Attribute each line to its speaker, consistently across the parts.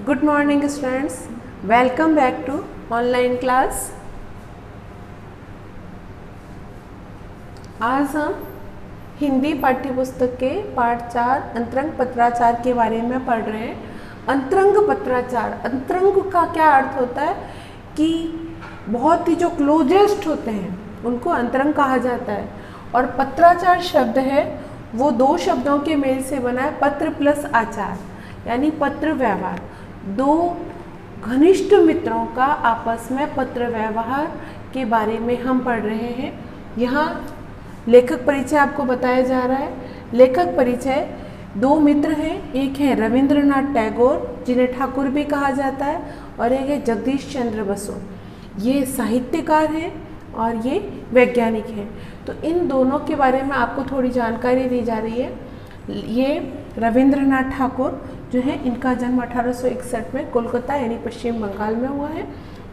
Speaker 1: Good morning students, welcome back to online class. आज हम हिंदी पाठ्य पुस्तक के पाठ 4 अंतरंग पत्राचार के बारे में पढ़ रहे हैं। अंतरंग पत्राचार, अंतरंग का क्या अर्थ होता है कि बहुत ही जो क्लोजेस्ट होते हैं उनको अंतरंग कहा जाता है। और पत्राचार शब्द है वो दो शब्दों के मेल से बना है, पत्र प्लस आचार, यानी पत्र व्यवहार। दो घनिष्ठ मित्रों का आपस में पत्र व्यवहार के बारे में हम पढ़ रहे हैं। यहाँ लेखक परिचय आपको बताया जा रहा है। लेखक परिचय, दो मित्र हैं, एक है रविंद्रनाथ टैगोर जिन्हें ठाकुर भी कहा जाता है, और एक है जगदीश चंद्र बसु। ये साहित्यकार हैं और ये वैज्ञानिक हैं। तो इन दोनों के बारे में आपको थोड़ी जानकारी दी जा रही है। ये रविंद्रनाथ ठाकुर जो है, इनका जन्म 1861 में कोलकाता यानी पश्चिम बंगाल में हुआ है,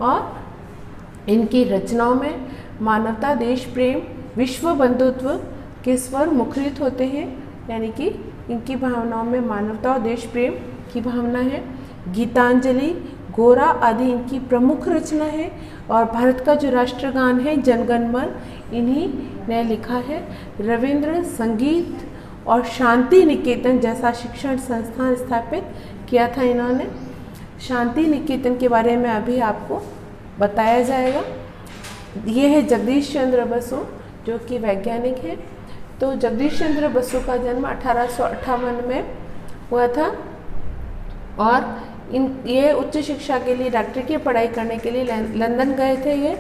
Speaker 1: और इनकी रचनाओं में मानवता, देश प्रेम, विश्व बंधुत्व के स्वर मुखरित होते हैं, यानी कि इनकी भावनाओं में मानवता और देश प्रेम की भावना है। गीतांजलि, गोरा आदि इनकी प्रमुख रचना है। और भारत का जो राष्ट्रगान है जनगण मन, इन्हीं ने लिखा है। रविंद्र संगीत और शांति निकेतन जैसा शिक्षण संस्थान स्थापित किया था इन्होंने। शांति निकेतन के बारे में अभी आपको बताया जाएगा। ये है जगदीश चंद्र बसु जो कि वैज्ञानिक हैं। तो जगदीश चंद्र बसु का जन्म 1858 में हुआ था, और ये उच्च शिक्षा के लिए, डॉक्टरी की पढ़ाई करने के लिए लंदन गए थे ये,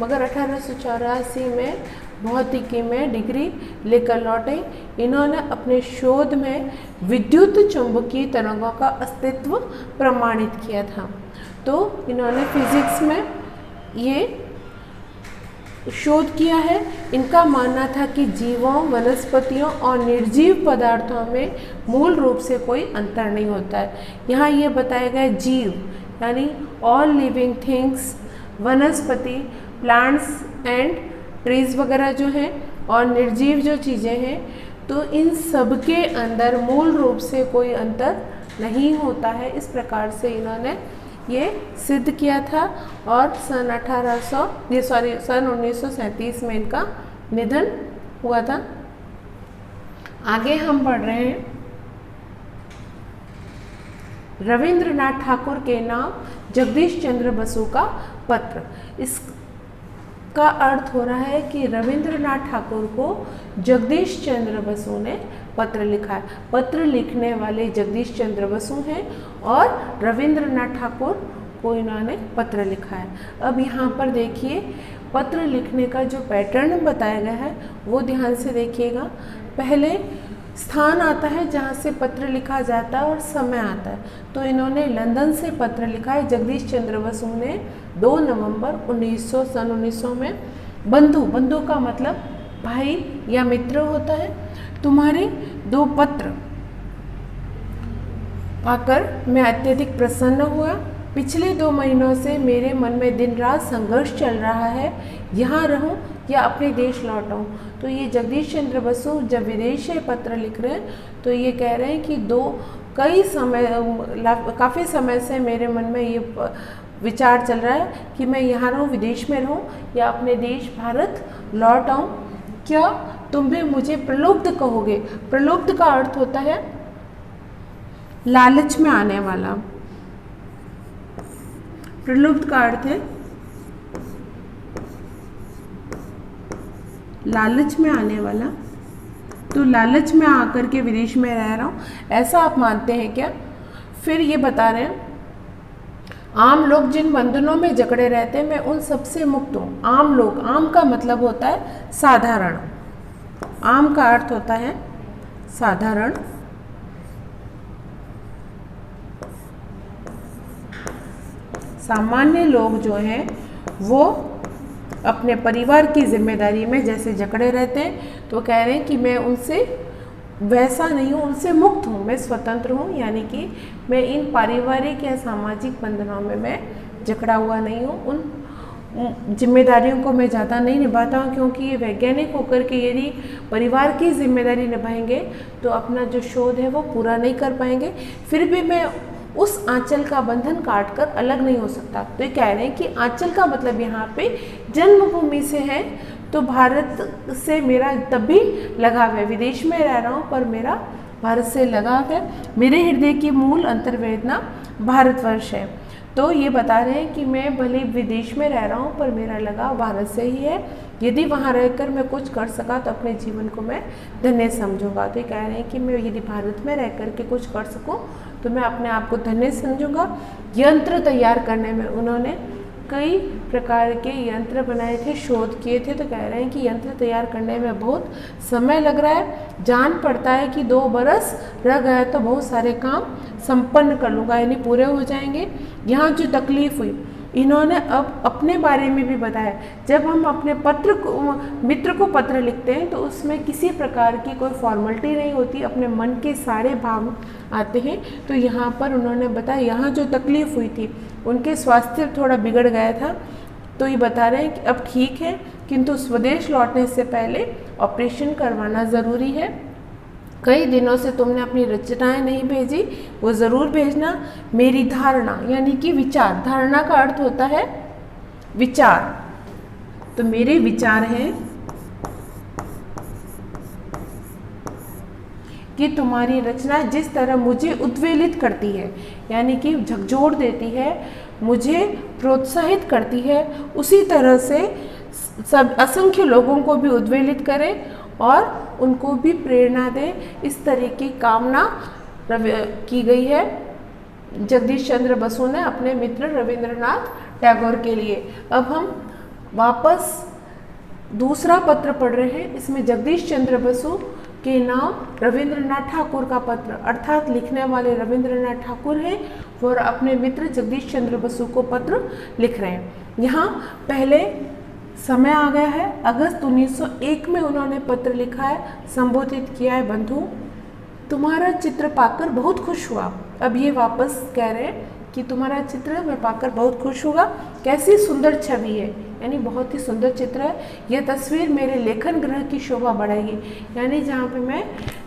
Speaker 1: मगर 1884 में भौतिकी में डिग्री लेकर लौटे। इन्होंने अपने शोध में विद्युत चुंबकीय तरंगों का अस्तित्व प्रमाणित किया था। तो इन्होंने फिजिक्स में ये शोध किया है। इनका मानना था कि जीवों, वनस्पतियों और निर्जीव पदार्थों में मूल रूप से कोई अंतर नहीं होता है। यहाँ ये बताया गया जीव यानी ऑल लिविंग थिंग्स, वनस्पति, प्लांट्स एंड ट्रीज वगैरह जो हैं, और निर्जीव जो चीज़ें हैं, तो इन सब के अंदर मूल रूप से कोई अंतर नहीं होता है। इस प्रकार से इन्होंने ये सिद्ध किया था, और सन 1937 में इनका निधन हुआ था। आगे हम पढ़ रहे हैं। रविंद्रनाथ ठाकुर के नाम जगदीश चंद्र बसु का पत्र। इसका अर्थ हो रहा है कि रविंद्रनाथ ठाकुर को जगदीश चंद्र बसु ने पत्र लिखा है। पत्र लिखने वाले जगदीश चंद्र बसु हैं, और रविंद्रनाथ ठाकुर को इन्होंने पत्र लिखा है। अब यहाँ पर देखिए, पत्र लिखने का जो पैटर्न बताया गया है वो ध्यान से देखिएगा। पहले स्थान आता है जहाँ से पत्र लिखा जाता है, और समय आता है। तो इन्होंने लंदन से पत्र लिखा है। जगदीश चंद्र बसु ने 2 नवंबर 1900 में, बंधु का मतलब भाई या मित्र होता है, तुम्हारे 2 पत्र पाकर मैं अत्यधिक प्रसन्न हुआ। पिछले 2 महीनों से मेरे मन में दिन रात संघर्ष चल रहा है, यहाँ रहूँ या अपने देश लौटाऊँ। तो ये जगदीश चंद्र बसु जब विदेश से पत्र लिख रहे हैं, तो ये कह रहे हैं कि काफ़ी समय से मेरे मन में ये विचार चल रहा है कि मैं यहाँ रहूँ, विदेश में रहूँ, या अपने देश भारत लौट आऊँ। क्या तुम भी मुझे प्रलुब्ध कहोगे? प्रलुब्ध का अर्थ होता है लालच में आने वाला। प्रलुब्ध का अर्थ है लालच में आने वाला। तो लालच में आकर के विदेश में रह रहा हूँ, ऐसा आप मानते हैं क्या? फिर ये बता रहे हैं, आम लोग जिन बंधनों में जकड़े रहते हैं, मैं उन सबसे मुक्त हूँ। आम लोग, आम का मतलब होता है साधारण। आम का अर्थ होता है साधारण। सामान्य लोग जो हैं वो अपने परिवार की जिम्मेदारी में जैसे जकड़े रहते हैं, तो कह रहे हैं कि मैं उनसे वैसा नहीं हूँ, उनसे मुक्त हूँ, मैं स्वतंत्र हूँ। यानी कि मैं इन पारिवारिक या सामाजिक बंधनों में मैं जकड़ा हुआ नहीं हूँ। उन जिम्मेदारियों को मैं ज़्यादा नहीं निभाता हूँ, क्योंकि ये वैज्ञानिक होकर के यदि परिवार की जिम्मेदारी निभाएंगे तो अपना जो शोध है वो पूरा नहीं कर पाएंगे। फिर भी मैं उस आंचल का बंधन काटकर अलग नहीं हो सकता। तो ये कह रहे हैं कि आंचल का मतलब यहाँ पे जन्मभूमि से है, तो भारत से मेरा तब भी लगाव है, विदेश में रह रहा हूँ पर मेरा भारत से लगाव है, मेरे हृदय की मूल अंतर्वेदना भारतवर्ष है। तो ये बता रहे हैं कि मैं भले विदेश में रह रहा हूँ पर मेरा लगाव भारत से ही है, यदि वहाँ रहकर मैं कुछ कर सका तो अपने जीवन को मैं धन्य समझूंगा। तो ये कह रहे हैं कि मैं यदि भारत में रह कर के कुछ कर सकूँ तो मैं अपने आप को धन्य समझूंगा। यंत्र तैयार करने में उन्होंने कई प्रकार के यंत्र बनाए थे, शोध किए थे। तो कह रहे हैं कि यंत्र तैयार करने में बहुत समय लग रहा है, जान पड़ता है कि 2 बरस रह गया तो बहुत सारे काम संपन्न कर लूँगा, यानी पूरे हो जाएंगे। यहाँ जो तकलीफ हुई इन्होंने अब अपने बारे में भी बताया। जब हम अपने मित्र को पत्र लिखते हैं तो उसमें किसी प्रकार की कोई फॉर्मेलिटी नहीं होती, अपने मन के सारे भाव आते हैं। तो यहाँ पर उन्होंने बताया यहाँ जो तकलीफ हुई थी, उनके स्वास्थ्य थोड़ा बिगड़ गया था, तो ये बता रहे हैं कि अब ठीक है, किंतु स्वदेश लौटने से पहले ऑपरेशन करवाना ज़रूरी है। कई दिनों से तुमने अपनी रचनाएं नहीं भेजी, वो ज़रूर भेजना। मेरी धारणा यानी कि विचार, धारणा का अर्थ होता है विचार, तो मेरे विचार हैं कि तुम्हारी रचना जिस तरह मुझे उद्वेलित करती है, यानी कि झकझोर देती है, मुझे प्रोत्साहित करती है, उसी तरह से सब असंख्य लोगों को भी उद्वेलित करे और उनको भी प्रेरणा दे। इस तरह की कामना की गई है जगदीश चंद्र बसु ने अपने मित्र रविंद्रनाथ टैगोर के लिए। अब हम वापस दूसरा पत्र पढ़ रहे हैं। इसमें जगदीश चंद्र बसु के नाम रविंद्रनाथ ठाकुर का पत्र, अर्थात लिखने वाले रविंद्रनाथ ठाकुर हैं और अपने मित्र जगदीश चंद्र बसु को पत्र लिख रहे हैं। यहाँ पहले समय आ गया है, अगस्त 1901 में उन्होंने पत्र लिखा है, संबोधित किया है, बंधु तुम्हारा चित्र पाकर बहुत खुश हुआ। अब ये वापस कह रहे हैं कि तुम्हारा चित्र मैं पाकर बहुत खुश हुआ, कैसी सुंदर छवि है, यानी बहुत ही सुंदर चित्र है। यह तस्वीर मेरे लेखन ग्रह की शोभा बढ़ाएगी, यानी जहाँ पे मैं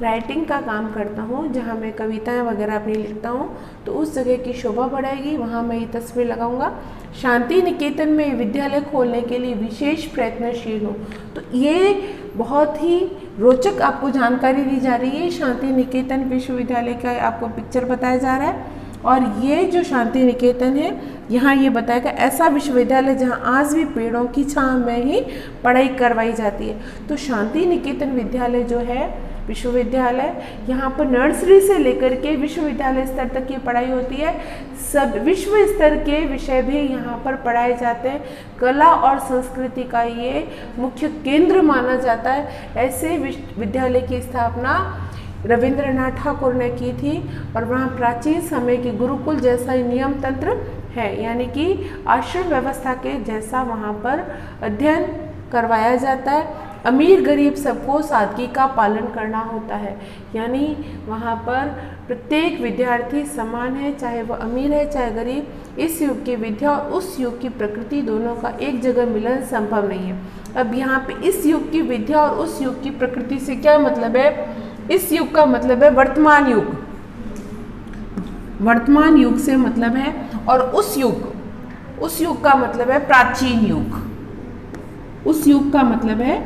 Speaker 1: राइटिंग का काम करता हूँ, जहाँ मैं कविताएं वगैरह अपनी लिखता हूँ, तो उस जगह की शोभा बढ़ाएगी, वहाँ मैं ये तस्वीर लगाऊंगा। शांति निकेतन में विद्यालय खोलने के लिए विशेष प्रयत्नशील हूँ। तो ये बहुत ही रोचक आपको जानकारी दी जा रही है। शांति निकेतन विश्वविद्यालय का आपको पिक्चर बताया जा रहा है, और ये जो शांति निकेतन है, यहाँ ये बताया गया ऐसा विश्वविद्यालय जहाँ आज भी पेड़ों की छांव में ही पढ़ाई करवाई जाती है। तो शांति निकेतन विद्यालय जो है विश्वविद्यालय, यहाँ पर नर्सरी से लेकर के विश्वविद्यालय स्तर तक की पढ़ाई होती है। सब विश्व स्तर के विषय भी यहाँ पर पढ़ाए जाते हैं। कला और संस्कृति का ये मुख्य केंद्र माना जाता है। ऐसे विश्वविद्यालय की स्थापना रविंद्रनाथ ठाकुर ने की थी, और वहाँ प्राचीन समय के गुरुकुल जैसा नियम तंत्र है, यानी कि आश्रम व्यवस्था के जैसा वहाँ पर अध्ययन करवाया जाता है। अमीर गरीब सबको सादगी का पालन करना होता है, यानी वहाँ पर प्रत्येक विद्यार्थी समान है, चाहे वह अमीर है चाहे गरीब। इस युग की विद्या और उस युग की प्रकृति दोनों का एक जगह मिलन संभव नहीं है। अब यहाँ पे इस युग की विद्या और उस युग की प्रकृति से क्या मतलब है? इस युग का मतलब है वर्तमान युग, वर्तमान युग से मतलब है, और उस युग का मतलब है प्राचीन युग, उस युग का मतलब है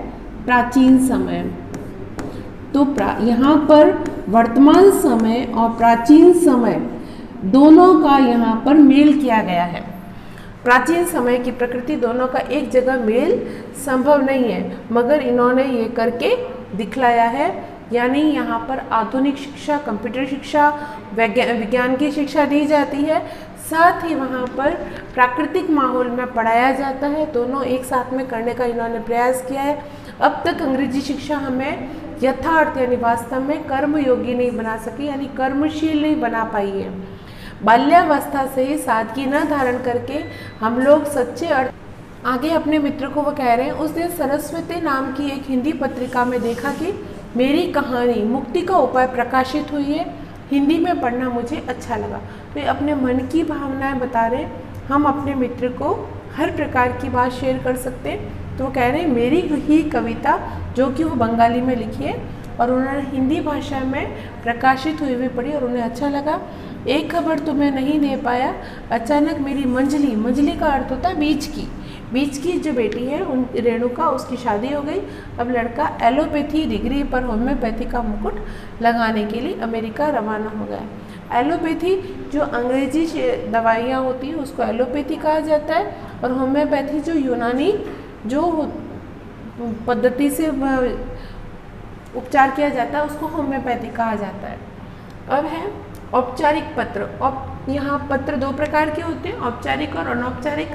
Speaker 1: प्राचीन समय। तो यहाँ पर वर्तमान समय और प्राचीन समय दोनों का यहाँ पर मेल किया गया है। प्राचीन समय की प्रकृति दोनों का एक जगह मेल संभव नहीं है, मगर इन्होंने ये करके दिखलाया है। यानी यहाँ पर आधुनिक शिक्षा, कंप्यूटर शिक्षा, विज्ञान की शिक्षा दी जाती है, साथ ही वहाँ पर प्राकृतिक माहौल में पढ़ाया जाता है। दोनों एक साथ में करने का इन्होंने प्रयास किया है। अब तक अंग्रेजी शिक्षा हमें यथार्थ यानी वास्तव में कर्मयोगी नहीं बना सकी, यानी कर्मशील नहीं बना पाई है। बाल्यावस्था से ही सादगी न धारण करके हम लोग सच्चे अर्थ। आगे अपने मित्र को वो कह रहे हैं, उस दिन सरस्वती नाम की एक हिंदी पत्रिका में देखा कि मेरी कहानी मुक्ति का उपाय प्रकाशित हुई है, हिंदी में पढ़ना मुझे अच्छा लगा। तो ये अपने मन की भावनाएं बता रहे हैं। हम अपने मित्र को हर प्रकार की बात शेयर कर सकते हैं। तो वो कह रहे हैं मेरी ही कविता जो कि वो बंगाली में लिखी है, और उन्होंने हिंदी भाषा में प्रकाशित हुई हुई पढ़ी और उन्हें अच्छा लगा। एक खबर तुम्हें नहीं दे पाया, अचानक मेरी मंजली, मंजली का अर्थ होता है बीच की जो बेटी है उन रेणुका, उसकी शादी हो गई। अब लड़का एलोपैथी डिग्री पर होम्योपैथी का मुकुट लगाने के लिए अमेरिका रवाना हो गया। एलोपैथी जो अंग्रेजी दवाइयाँ होती हैं उसको एलोपैथी कहा जाता है, और होम्योपैथी जो यूनानी जो पद्धति से उपचार किया जाता है उसको होम्योपैथी कहा जाता है। अब है औपचारिक पत्र। यहाँ पत्र दो प्रकार के होते हैं, औपचारिक और अनौपचारिक।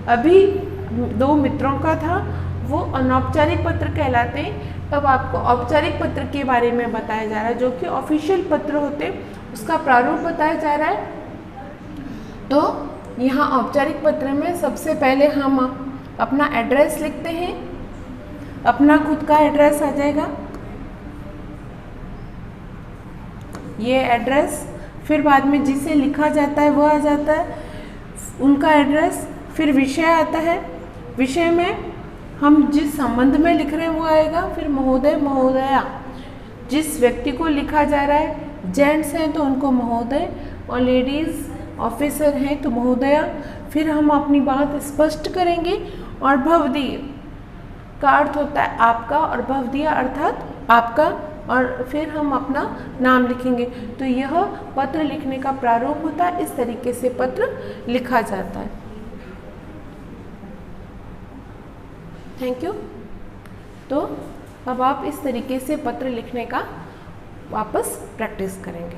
Speaker 1: अभी दो मित्रों का था, वो अनौपचारिक पत्र कहलाते हैं। अब आपको औपचारिक पत्र के बारे में बताया जा रहा है, जो कि ऑफिशियल पत्र होते हैं, उसका प्रारूप बताया जा रहा है। तो यहाँ औपचारिक पत्र में सबसे पहले हम अपना एड्रेस लिखते हैं, अपना खुद का एड्रेस आ जाएगा, ये एड्रेस, फिर बाद में जिसे लिखा जाता है वो आ जाता है, उनका एड्रेस, फिर विषय आता है, विषय में हम जिस संबंध में लिख रहे हैं वो आएगा, फिर महोदय महोदया, जिस व्यक्ति को लिखा जा रहा है, जेंट्स हैं तो उनको महोदय, और लेडीज़ ऑफिसर हैं तो महोदया। फिर हम अपनी बात स्पष्ट करेंगे, और भवदीय का अर्थ होता है आपका, और भवदीय अर्थात आपका, और फिर हम अपना नाम लिखेंगे। तो यह पत्र लिखने का प्रारूप होता है, इस तरीके से पत्र लिखा जाता है। Thank you. तो अब आप इस तरीके से पत्र लिखने का वापस प्रैक्टिस करेंगे।